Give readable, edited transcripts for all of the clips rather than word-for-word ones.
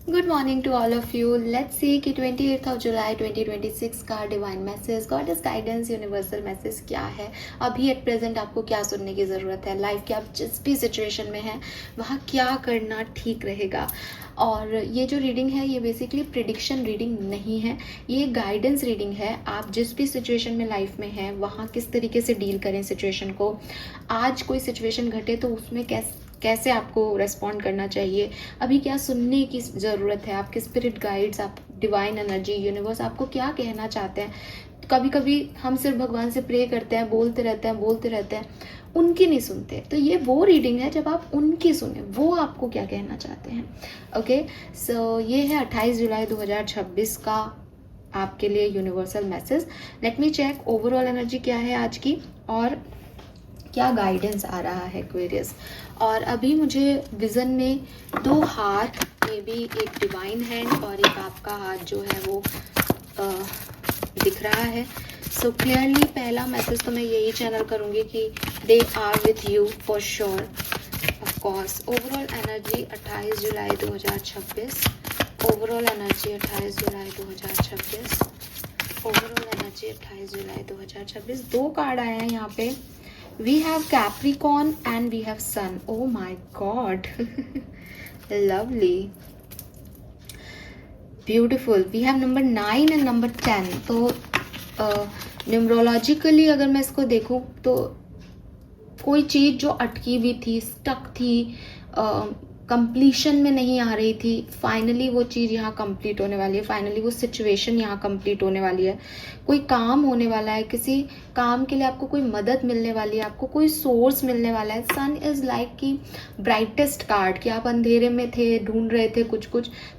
Good morning to all of you. Let's see कि 28 जुलाई 2026 का divine message, goddess guidance, universal message क्या है। अभी एट प्रेजेंट आपको क्या सुनने की ज़रूरत है, लाइफ के आप जिस भी सिचुएशन में हैं वहाँ क्या करना ठीक रहेगा। और ये जो रीडिंग है ये बेसिकली प्रिडिक्शन रीडिंग नहीं है, ये गाइडेंस रीडिंग है। आप जिस भी सिचुएशन में लाइफ में हैं वहाँ किस तरीके से डील करें सिचुएशन को। आज कोई सिचुएशन घटे तो उसमें कैसे आपको रेस्पॉन्ड करना चाहिए, अभी क्या सुनने की ज़रूरत है, आपके स्पिरिट गाइड्स, आप डिवाइन एनर्जी, यूनिवर्स आपको क्या कहना चाहते हैं। कभी कभी हम सिर्फ भगवान से प्रे करते हैं, बोलते रहते हैं, उनकी नहीं सुनते। तो ये वो रीडिंग है जब आप उनकी सुने, वो आपको क्या कहना चाहते हैं। ओके, सो ये है 28 जुलाई 2026 का आपके लिए universal message. Let me check overall energy क्या है आज की और क्या गाइडेंस आ रहा है एक्वेरियस। और अभी मुझे विजन में दो हाथ, मे बी एक डिवाइन हैंड और एक आपका हाथ जो है वो दिख रहा है। सो क्लियरली पहला मैसेज तो मैं यही चैनल करूँगी कि they are with you for sure. Of course overall energy 28 जुलाई 2026, ओवरऑल एनर्जी 28 जुलाई 2026, ओवरऑल एनर्जी 28 जुलाई 2026। दो कार्ड आए हैं यहाँ पे। We have Capricorn and we have Sun. Oh my God. Lovely. Beautiful. We have number 9 and number 10. तो numerologically अगर मैं इसको देखूँ तो कोई चीज़ जो अटकी हुई थी, स्टक थी, कंप्लीशन में नहीं आ रही थी, फाइनली वो चीज़ यहाँ कंप्लीट होने वाली है। फाइनली वो सिचुएशन यहाँ कंप्लीट होने वाली है। कोई काम होने वाला है, किसी काम के लिए आपको कोई मदद मिलने वाली है, आपको कोई सोर्स मिलने वाला है। सन इज़ लाइक की ब्राइटेस्ट कार्ड कि आप अंधेरे में थे, ढूंढ रहे थे कुछ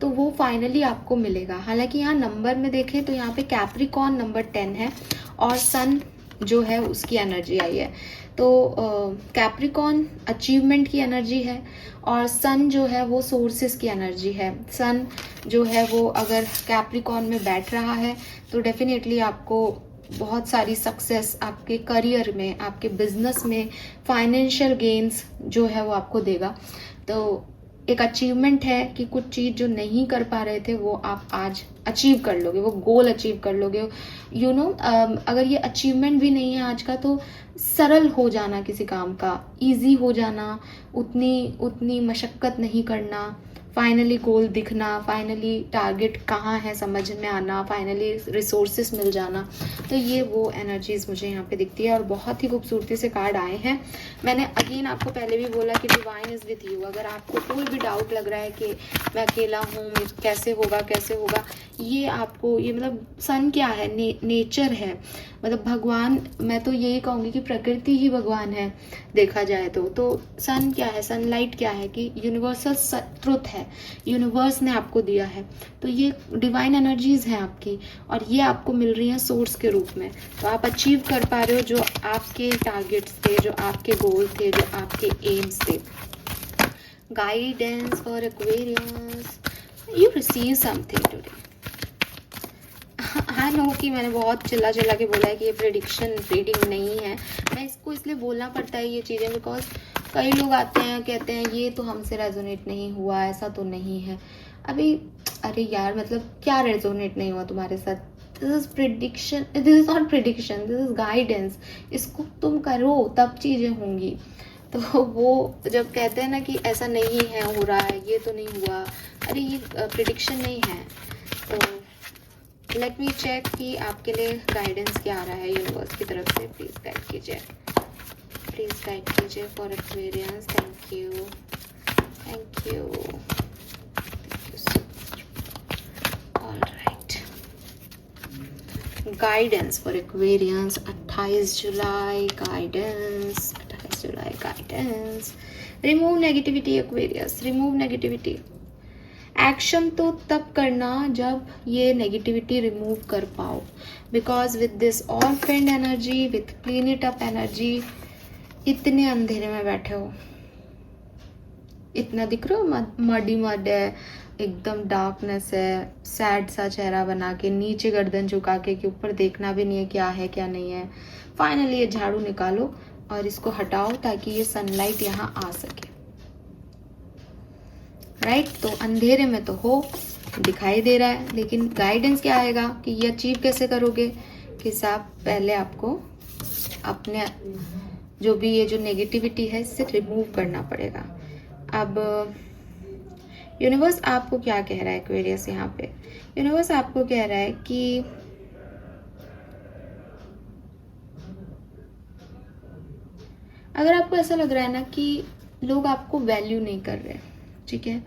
तो वो फाइनली आपको मिलेगा। हालांकि यहाँ नंबर में देखें तो यहाँ पे कैप्रिकॉर्न नंबर 10 है और सन जो है उसकी एनर्जी आई है। तो कैप्रिकॉर्न अचीवमेंट की एनर्जी है और सन जो है वो सोर्सेस की एनर्जी है। सन जो है वो अगर कैप्रिकॉर्न में बैठ रहा है तो डेफिनेटली आपको बहुत सारी सक्सेस आपके करियर में, आपके बिजनेस में, फाइनेंशियल गेन्स जो है वो आपको देगा। तो एक अचीवमेंट है कि कुछ चीज़ जो नहीं कर पा रहे थे वो आप आज अचीव कर लोगे, वो गोल अचीव कर लोगे। यू नो, अगर ये अचीवमेंट भी नहीं है आज का तो सरल हो जाना किसी काम का, इजी हो जाना, उतनी मशक्क़त नहीं करना, फाइनली गोल दिखना, फाइनली टारगेट कहाँ है समझ में आना, फाइनली रिसोर्सेस मिल जाना। तो ये वो एनर्जीज मुझे यहाँ पे दिखती है और बहुत ही खूबसूरती से कार्ड आए हैं। मैंने अगेन आपको पहले भी बोला कि डिवाइन इज़ विथ यू। अगर आपको कोई भी डाउट लग रहा है कि मैं अकेला हूँ, कैसे होगा, ये आपको, ये मतलब सन क्या है, नेचर है, मतलब भगवान। मैं तो यही कहूँगी कि प्रकृति ही भगवान है देखा जाए तो सन क्या है, सनलाइट क्या है कि यूनिवर्सल ट्रुथ है, यूनिवर्स ने आपको दिया है। तो ये डिवाइन एनर्जीज हैं आपकी और ये आपको मिल रही हैं सोर्स के रूप में। तो आप अचीव कर पा रहे हो जो आपके टारगेट्स थे, जो आपके गोल थे, जो आपके एम्स थे। Guidance for Aquarius, you receive something today. हाँ नो कि मैंने बहुत चिल्ला के बोला है कि ये प्रेडिक्शन रीडिंग नहीं है। मैं इसको इसलिए बोलना पड़ता है ये चीज़ें बिकॉज कई लोग आते हैं कहते हैं ये तो हमसे रेजोनेट नहीं हुआ, ऐसा तो नहीं है। अभी अरे यार, मतलब क्या रेजोनेट नहीं हुआ तुम्हारे साथ? This is prediction, this is not prediction, this is guidance. इसको तुम करो तब चीज़ें होंगी। तो वो जब कहते हैं ना कि ऐसा नहीं है, हो रहा है, ये तो नहीं हुआ, अरे ये प्रिडिक्शन नहीं है। तो लेट मी चेक कि आपके लिए गाइडेंस क्या आ रहा है यूनिवर्स की तरफ से। प्लीज़ गाइड कीजिए, प्लीज़ गाइड कीजिए for Aquarians. Thank you, thank you, thank you so much. All right, guidance for Aquarians 28 July, guidance 28 July, guidance. Remove negativity Aquarius, remove negativity. Action तो तब करना जब ये नेगेटिविटी रिमूव कर पाओ, because with this orphaned energy, with clean it up energy, इतने अंधेरे में बैठे हो, इतना दिख रहा हो, मड है, एकदम डार्कनेस है, सैड सा चेहरा बना के, नीचे गर्दन झुका के, ऊपर देखना भी नहीं है क्या है क्या नहीं है। फाइनली ये झाड़ू निकालो और इसको हटाओ ताकि ये सनलाइट यहाँ आ सके। राइट। तो अंधेरे में तो हो, दिखाई दे रहा है, लेकिन गाइडेंस क्या आएगा कि ये अचीव कैसे करोगे, कि साहब पहले आपको अपने जो भी ये जो नेगेटिविटी है इससे रिमूव करना पड़ेगा। अब यूनिवर्स आपको क्या कह रहा है एक्वेरियस, यहाँ पे यूनिवर्स आपको कह रहा है कि अगर आपको ऐसा लग रहा है ना कि लोग आपको वैल्यू नहीं कर रहे, ठीक है,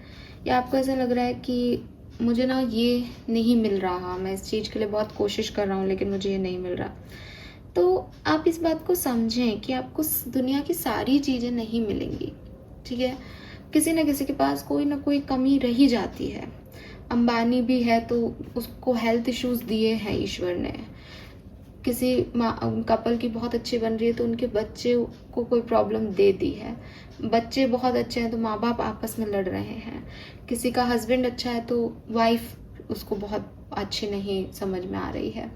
या आपको ऐसा लग रहा है कि मुझे ना ये नहीं मिल रहा, मैं इस चीज़ के लिए बहुत कोशिश कर रहा हूँ लेकिन मुझे ये नहीं मिल रहा, तो आप इस बात को समझें कि आपको दुनिया की सारी चीज़ें नहीं मिलेंगी, ठीक है। किसी न किसी के पास कोई ना कोई कमी रही जाती है। अंबानी भी है तो उसको हेल्थ इश्यूज दिए हैं ईश्वर ने। किसी कपल की बहुत अच्छी बन रही है तो उनके बच्चे को कोई प्रॉब्लम दे दी है। बच्चे बहुत अच्छे हैं तो माँ बाप आपस में लड़ रहे हैं। किसी का हस्बैंड अच्छा है तो वाइफ उसको बहुत अच्छी नहीं समझ में आ रही है।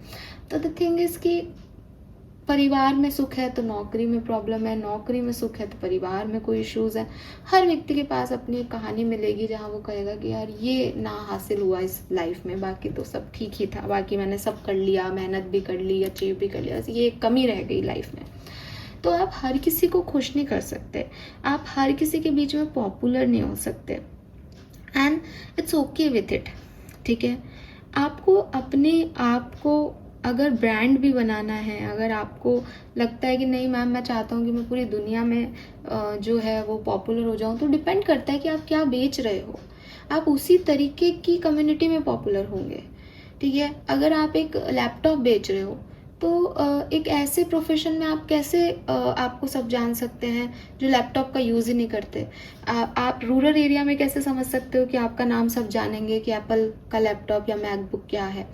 तो द थिंग इज कि परिवार में सुख है तो नौकरी में प्रॉब्लम है, नौकरी में सुख है तो परिवार में कोई इश्यूज है। हर व्यक्ति के पास अपनी एक कहानी मिलेगी जहाँ वो कहेगा कि यार ये ना हासिल हुआ इस लाइफ में, बाकी तो सब ठीक ही था, बाकी मैंने सब कर लिया, मेहनत भी कर ली, अचीव भी कर लिया, ये एक कमी रह गई लाइफ में। तो आप हर किसी को खुश नहीं कर सकते, आप हर किसी के बीच में पॉपुलर नहीं हो सकते, and it's okay with it, ठीक है। आपको अपने आप को अगर ब्रांड भी बनाना है, अगर आपको लगता है कि नहीं मैम मैं चाहता हूँ कि मैं पूरी दुनिया में जो है वो पॉपुलर हो जाऊँ, तो डिपेंड करता है कि आप क्या बेच रहे हो। आप उसी तरीके की कम्युनिटी में पॉपुलर होंगे, ठीक है। अगर आप एक लैपटॉप बेच रहे हो तो एक ऐसे प्रोफेशन में आप कैसे आपको सब जान सकते हैं जो लैपटॉप का यूज़ ही नहीं करते। आप रूरल एरिया में कैसे समझ सकते हो कि आपका नाम सब जानेंगे कि एप्पल का लैपटॉप या मैकबुक क्या है।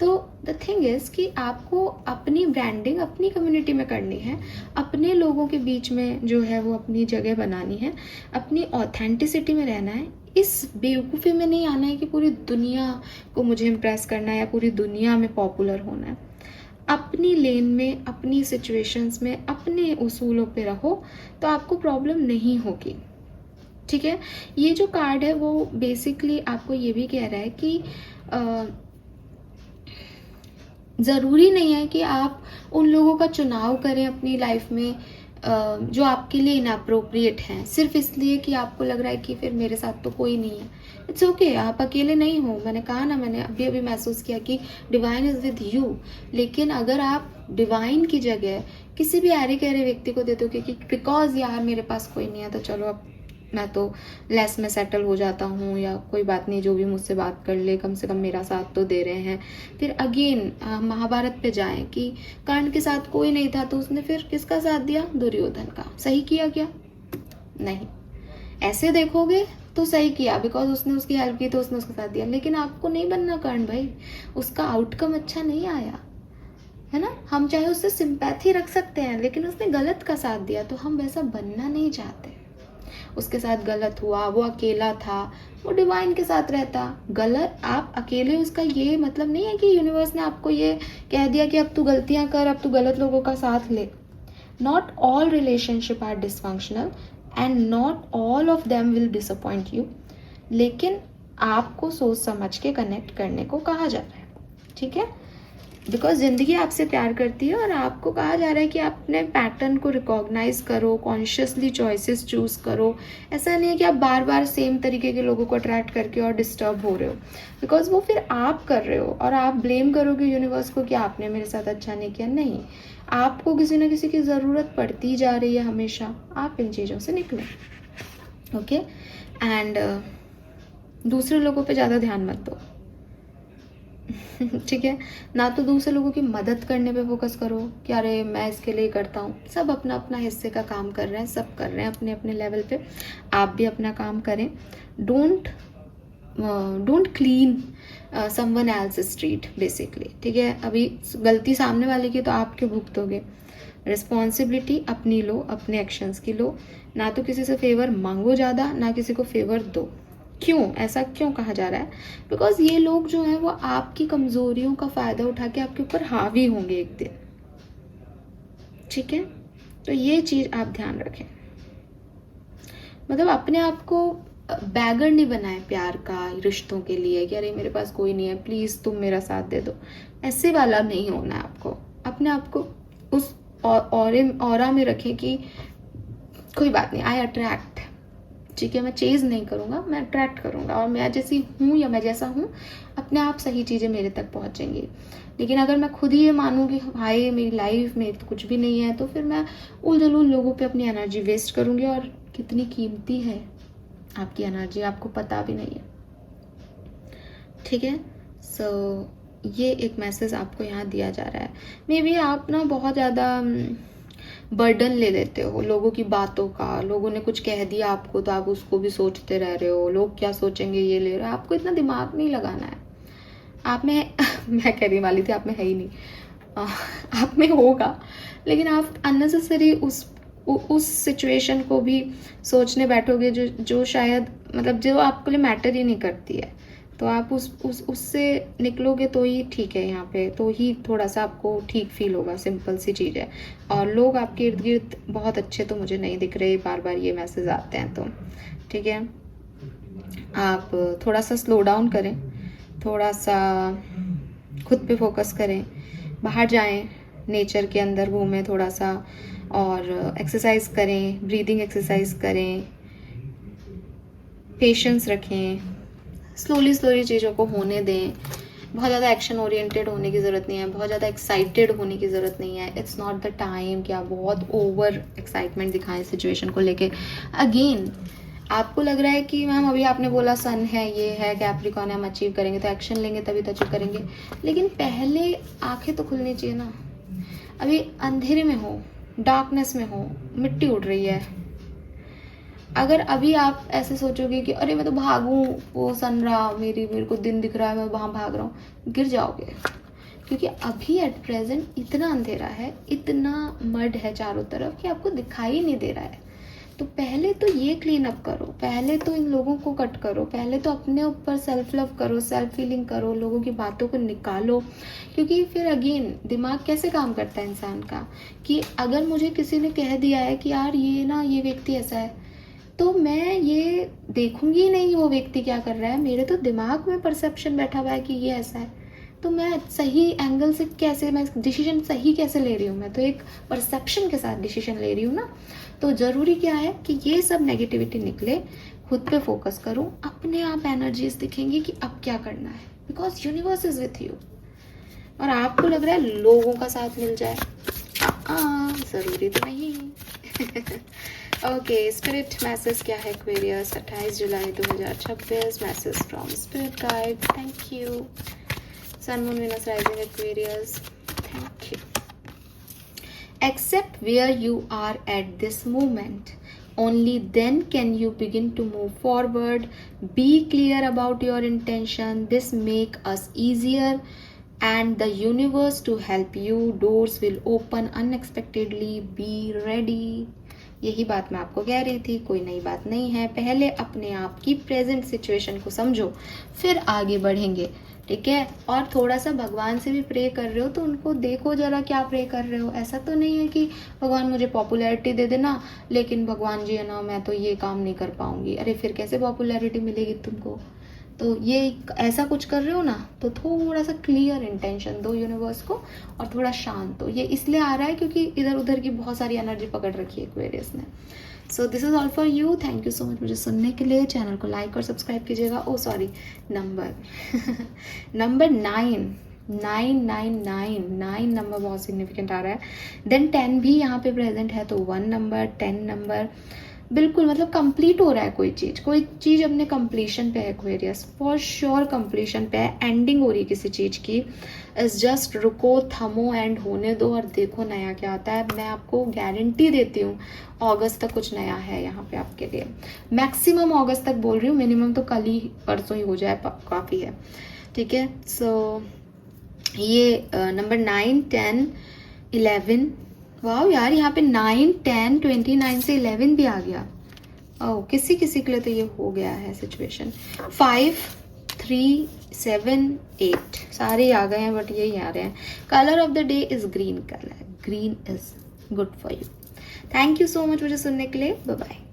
तो द थिंग इज़ कि आपको अपनी ब्रांडिंग अपनी कम्युनिटी में करनी है, अपने लोगों के बीच में जो है वो अपनी जगह बनानी है, अपनी ऑथेंटिसिटी में रहना है। इस बेवकूफ़ी में नहीं आना है कि पूरी दुनिया को मुझे इम्प्रेस करना है या पूरी दुनिया में पॉपुलर होना है। अपनी लेन में, अपनी सिचुएशंस में, अपने उसूलों पे रहो तो आपको प्रॉब्लम नहीं होगी, ठीक है। ये जो कार्ड है वो बेसिकली आपको ये भी कह रहा है कि ज़रूरी नहीं है कि आप उन लोगों का चुनाव करें अपनी लाइफ में जो आपके लिए इनअप्रोप्रिएट हैं, सिर्फ इसलिए कि आपको लग रहा है कि फिर मेरे साथ तो कोई नहीं है। इट्स ओके, आप अकेले नहीं हो। मैंने कहा ना, मैंने अभी अभी महसूस किया कि डिवाइन इज़ विद यू। लेकिन अगर आप डिवाइन की जगह किसी भी ऐरे गहरे व्यक्ति को देते हो कि बिकॉज यार मेरे पास कोई नहीं है तो चलो अब मैं तो लेस में सेटल हो जाता हूँ, या कोई बात नहीं जो भी मुझसे बात कर ले, कम से कम मेरा साथ तो दे रहे हैं। फिर अगेन महाभारत पे जाएं कि कर्ण के साथ कोई नहीं था तो उसने फिर किसका साथ दिया? दुर्योधन का। सही किया क्या? नहीं। ऐसे देखोगे तो सही किया, बिकॉज उसने उसकी हेल्प की तो उसने उसका साथ दिया। लेकिन आपको नहीं बनना कर्ण भाई, उसका आउटकम अच्छा नहीं आया है ना। हम चाहे उससे सिंपैथी रख सकते हैं, लेकिन उसने गलत का साथ दिया तो हम वैसा बनना नहीं चाहते। उसके साथ गलत हुआ, वो अकेला था, वो डिवाइन के साथ रहता। गलत आप अकेले, उसका ये मतलब नहीं है कि यूनिवर्स ने आपको ये कह दिया कि अब तू गलतियां कर, अब तू गलत लोगों का साथ ले। Not all relationship are dysfunctional and not all of them will disappoint you, लेकिन आपको सोच समझ के कनेक्ट करने को कहा जा रहा है, ठीक है। बिकॉज ज़िंदगी आपसे प्यार करती है और आपको कहा जा रहा है कि आप अपने पैटर्न को रिकॉग्नाइज करो, कॉन्शियसली चॉइसेस चूज़ करो। ऐसा नहीं है कि आप बार बार सेम तरीके के लोगों को अट्रैक्ट करके और डिस्टर्ब हो रहे हो, बिकॉज वो फिर आप कर रहे हो और आप ब्लेम करोगे यूनिवर्स को कि आपने मेरे साथ अच्छा नहीं किया। नहीं, आपको किसी न किसी की ज़रूरत पड़ती जा रही है हमेशा। आप इन चीज़ों से निकलें, ओके। एंड दूसरे लोगों पे ज़्यादा ध्यान मत दो, ठीक है। ना तो दूसरे लोगों की मदद करने पे फोकस करो कि अरे मैं इसके लिए करता हूँ। सब अपना अपना हिस्से का काम कर रहे हैं, सब कर रहे हैं अपने अपने लेवल पे, आप भी अपना काम करें। Don't clean someone else street basically, ठीक है। अभी गलती सामने वाले की तो आप क्यों भुगतोगे। रिस्पॉन्सिबिलिटी अपनी लो, अपने एक्शंस की लो। ना तो किसी से फेवर मांगो ज़्यादा, ना किसी को फेवर दो। क्यों ऐसा क्यों कहा जा रहा है? बिकॉज ये लोग जो हैं वो आपकी कमजोरियों का फायदा उठा के आपके ऊपर हावी होंगे एक दिन, ठीक है। तो ये चीज आप ध्यान रखें। मतलब अपने आप को बैगर नहीं बनाए प्यार का, रिश्तों के लिए कि अरे मेरे पास कोई नहीं है, प्लीज़ तुम मेरा साथ दे दो। ऐसे वाला नहीं होना है आपको। अपने आप को उस ऑरा में रखें कि कोई बात नहीं, आई अट्रैक्ट, ठीक है, मैं चेज़ नहीं करूँगा, मैं अट्रैक्ट करूँगा, और मैं जैसी हूँ या मैं जैसा हूँ अपने आप सही चीज़ें मेरे तक पहुँचेंगी। लेकिन अगर मैं खुद ही ये मानूँ कि भाई मेरी लाइफ में तो कुछ भी नहीं है, तो फिर मैं उल लोगों पे अपनी एनर्जी वेस्ट करूँगी, और कितनी कीमती है आपकी एनर्जी आपको पता भी नहीं है, ठीक है। सो ये एक मैसेज आपको यहाँ दिया जा रहा है। मे बी आप ना बहुत ज़्यादा बर्डन ले लेते हो लोगों की बातों का, लोगों ने कुछ कह दिया आपको तो आप उसको भी सोचते रह रहे हो, लोग क्या सोचेंगे ये ले रहे हो। आपको इतना दिमाग नहीं लगाना है। आप में मैं कहने वाली थी आप में है ही नहीं, आप में होगा, लेकिन आप अननेसेसरी उस सिचुएशन को भी सोचने बैठोगे जो शायद मतलब जो आपके लिए मैटर ही नहीं करती है। तो आप उससे निकलोगे तो ही ठीक है, यहाँ पे तो ही थोड़ा सा आपको ठीक फील होगा। सिंपल सी चीज़ है। और लोग आपके इर्द गिर्द बहुत अच्छे तो मुझे नहीं दिख रहे, बार बार ये मैसेज आते हैं, तो ठीक है आप थोड़ा सा स्लो डाउन करें, थोड़ा सा खुद पे फोकस करें, बाहर जाएं, नेचर के अंदर घूमें थोड़ा सा, और एक्सरसाइज करें, ब्रीदिंग एक्सरसाइज करें, पेशेंस रखें, स्लोली चीज़ों को होने दें। बहुत ज़्यादा एक्शन ओरिएंटेड होने की ज़रूरत नहीं है, बहुत ज़्यादा एक्साइटेड होने की ज़रूरत नहीं है। इट्स नॉट द टाइम कि आप बहुत ओवर एक्साइटमेंट दिखाएं सिचुएशन को लेके। अगेन आपको लग रहा है कि मैम अभी आपने बोला सन है, ये है, कैप्रिकॉर्न है, हम अचीव करेंगे तो एक्शन लेंगे तभी तो अचीव करेंगे, लेकिन पहले आंखें तो खुलनी चाहिए ना। अभी अंधेरे में हो, डार्कनेस में हो, मिट्टी उड़ रही है, अगर अभी आप ऐसे सोचोगे कि अरे मैं तो भागूं, वो सन रहा, मेरे को दिन दिख रहा है, मैं वहाँ भाग रहा हूँ, गिर जाओगे। क्योंकि अभी एट प्रेजेंट इतना अंधेरा है, इतना मड है चारों तरफ कि आपको दिखाई नहीं दे रहा है। तो पहले तो ये क्लीन अप करो, पहले तो इन लोगों को कट करो, पहले तो अपने ऊपर सेल्फ लव करो, सेल्फ फीलिंग करो, लोगों की बातों को निकालो। क्योंकि फिर अगेन दिमाग कैसे काम करता है इंसान का कि अगर मुझे किसी ने कह दिया है कि यार ये ना ये व्यक्ति ऐसा है, तो मैं ये देखूंगी नहीं वो व्यक्ति क्या कर रहा है, मेरे तो दिमाग में परसेप्शन बैठा हुआ है कि ये ऐसा है, तो मैं सही एंगल से कैसे, मैं डिसीजन सही कैसे ले रही हूँ, मैं तो एक परसेप्शन के साथ डिसीजन ले रही हूँ ना। तो ज़रूरी क्या है कि ये सब नेगेटिविटी निकले, खुद पे फोकस करूँ, अपने आप एनर्जीज दिखेंगी कि अब क्या करना है, because universe is with you. और आपको लग रहा है लोगों का साथ मिल जाए, ज़रूरी तो नहीं। ओके, स्पिरिट मैसेज क्या है एक्वेरियस 28 जुलाई 2026, message from spirit guide. Thank you. Sun moon Venus rising Aquarius, thank you. Accept where you are at this moment. Only then can you begin to move forward. Be clear about your intention. This make us easier and the universe to help you. Doors will open unexpectedly. Be ready. यही बात मैं आपको कह रही थी, कोई नई बात नहीं है। पहले अपने आप की प्रेजेंट सिचुएशन को समझो, फिर आगे बढ़ेंगे, ठीक है। और थोड़ा सा भगवान से भी प्रे कर रहे हो तो उनको देखो जरा क्या प्रे कर रहे हो। ऐसा तो नहीं है कि भगवान मुझे पॉपुलैरिटी दे देना, लेकिन भगवान जी है ना मैं तो ये काम नहीं कर पाऊंगी, अरे फिर कैसे पॉपुलैरिटी मिलेगी तुमको। तो ये ऐसा कुछ कर रहे हो ना, तो थोड़ा सा क्लियर इंटेंशन दो यूनिवर्स को, और थोड़ा शांत हो। ये इसलिए आ रहा है क्योंकि इधर उधर की बहुत सारी एनर्जी पकड़ रखी है एक्वेरियस ने। So this is all for you. Thank you so much मुझे सुनने के लिए। चैनल को लाइक और सब्सक्राइब कीजिएगा। ओ सॉरी, नंबर 9 नंबर बहुत सिग्निफिकेंट आ रहा है। देन 10 भी यहाँ पे प्रेजेंट है, तो 1 नंबर 10 नंबर बिल्कुल मतलब कंप्लीट हो रहा है। कोई चीज़ अपने कंप्लीशन पे है एक्वेरियस, फॉर श्योर कंप्लीशन पे है, एंडिंग हो रही है किसी चीज़ की। इस जस्ट रुको, थमो, एंड होने दो और देखो नया क्या आता है। मैं आपको गारंटी देती हूँ अगस्त तक कुछ नया है यहाँ पे आपके लिए। मैक्सिमम अगस्त तक बोल रही हूँ, मिनिमम तो कल ही परसों ही हो जाए, काफ़ी है, ठीक है। सो ये नंबर 9 10 11, वाह यार यहाँ पे 9 10 29 से 11 भी आ गया। ओह, किसी के लिए तो ये हो गया है सिचुएशन। 5 3 7 8 सारे आ गए हैं, बट यही आ रहे हैं। Colour of the day is green colour, green is good for you. Thank you so much मुझे सुनने के लिए। Bye bye.